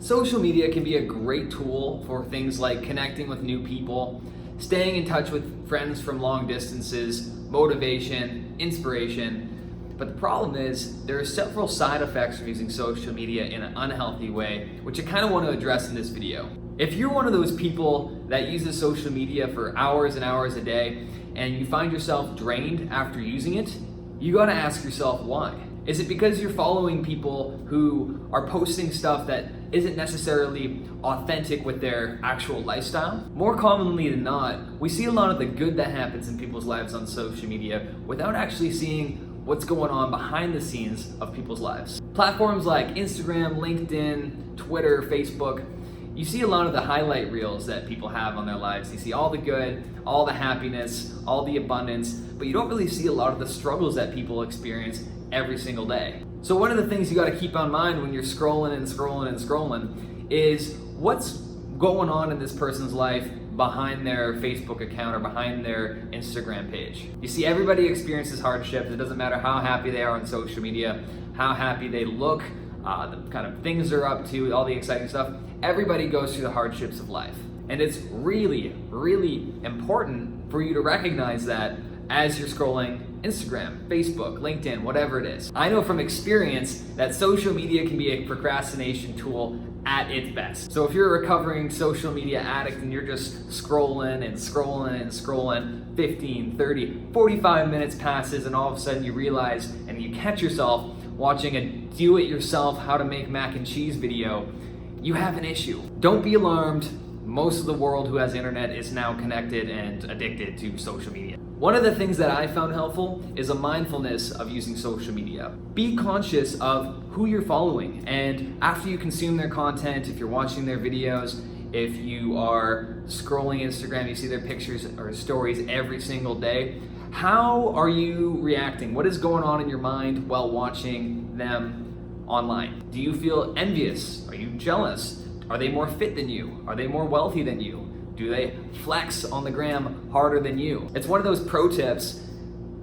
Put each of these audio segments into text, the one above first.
Social media can be a great tool for things like connecting with new people, staying in touch with friends from long distances, motivation, inspiration. But the problem is there are several side effects of using social media in an unhealthy way, which I kind of want to address in this video. If you're one of those people that uses social media for hours and hours a day and you find yourself drained after using it, you got to ask yourself why. Is it because you're following people who are posting stuff that isn't necessarily authentic with their actual lifestyle? More commonly than not, we see a lot of the good that happens in people's lives on social media without actually seeing what's going on behind the scenes of people's lives. Platforms like Instagram, LinkedIn, Twitter, Facebook, you see a lot of the highlight reels that people have on their lives. You see all the good, all the happiness, all the abundance, but you don't really see a lot of the struggles that people experience every single day. So one of the things you got to keep on mind when you're scrolling and scrolling and scrolling is what's going on in this person's life behind their Facebook account or behind their Instagram page. You see, everybody experiences hardships. It doesn't matter how happy they are on social media, how happy they look, the kind of things they're up to, all the exciting stuff. Everybody goes through the hardships of life. And it's really, really important for you to recognize that as you're scrolling Instagram, Facebook, LinkedIn, whatever it is. I know from experience that social media can be a procrastination tool at its best. So if you're a recovering social media addict and you're just scrolling and scrolling and scrolling, 15, 30, 45 minutes passes and all of a sudden you realize and you catch yourself watching a do-it-yourself how to make mac and cheese video, you have an issue. Don't be alarmed. Most of the world who has internet is now connected and addicted to social media. One of the things that I found helpful is a mindfulness of using social media. Be conscious of who you're following, and after you consume their content, if you're watching their videos, if you are scrolling Instagram, you see their pictures or stories every single day, how are you reacting? What is going on in your mind while watching them online? Do you feel envious? Are you jealous? Are they more fit than you? Are they more wealthy than you? Do they flex on the gram harder than you? It's one of those pro tips.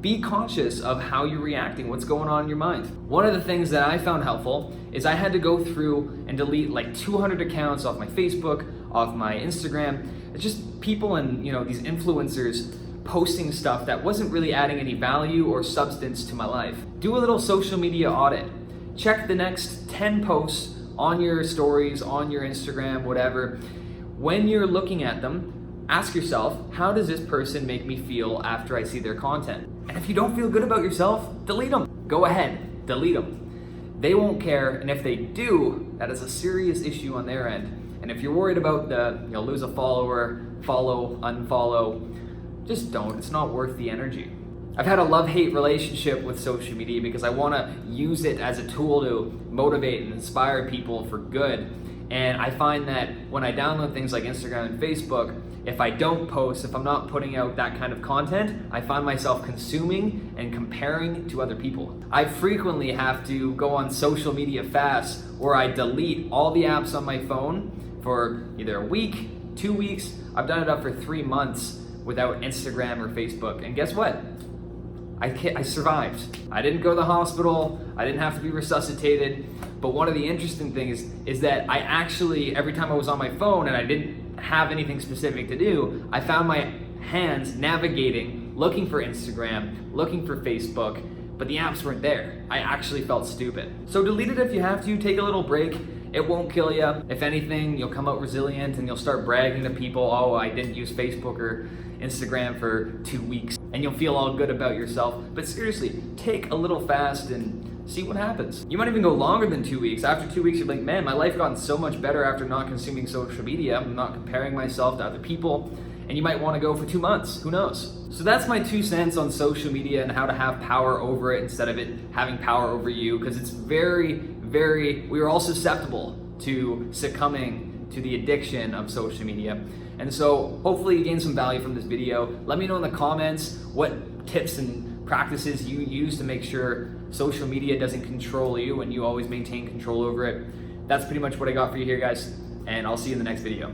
Be conscious of how you're reacting, what's going on in your mind. One of the things that I found helpful is I had to go through and delete like 200 accounts off my Facebook, off my Instagram. It's just people and these influencers posting stuff that wasn't really adding any value or substance to my life. Do a little social media audit. Check the next 10 posts on your stories, on your Instagram, whatever. When you're looking at them, ask yourself, how does this person make me feel after I see their content? And if you don't feel good about yourself, delete them. Go ahead, delete them. They won't care, and if they do, that is a serious issue on their end. And if you're worried about lose a follower, follow, unfollow, just don't. It's not worth the energy. I've had a love-hate relationship with social media because I want to use it as a tool to motivate and inspire people for good. And I find that when I download things like Instagram and Facebook, if I don't post, if I'm not putting out that kind of content, I find myself consuming and comparing to other people. I frequently have to go on social media fasts where I delete all the apps on my phone for either a week, 2 weeks. I've done it up for 3 months without Instagram or Facebook. And guess what? I survived. I didn't go to the hospital. I didn't have to be resuscitated. But one of the interesting things is that I actually, every time I was on my phone and I didn't have anything specific to do, I found my hands navigating, looking for Instagram, looking for Facebook, but the apps weren't there. I actually felt stupid. So delete it if you have to. Take a little break. It won't kill you. If anything, you'll come out resilient and you'll start bragging to people, oh, I didn't use Facebook or Instagram for 2 weeks, and you'll feel all good about yourself. But seriously, take a little fast and see what happens. You might even go longer than 2 weeks. After 2 weeks, you're like, man, my life gotten so much better after not consuming social media. I'm not comparing myself to other people. And you might want to go for 2 months. Who knows? So that's my 2 cents on social media and how to have power over it instead of it having power over you, because it's we are all susceptible to succumbing to the addiction of social media. And so hopefully you gain some value from this video. Let me know in the comments what tips and practices you use to make sure social media doesn't control you and you always maintain control over it. That's pretty much what I got for you here, guys, and I'll see you in the next video.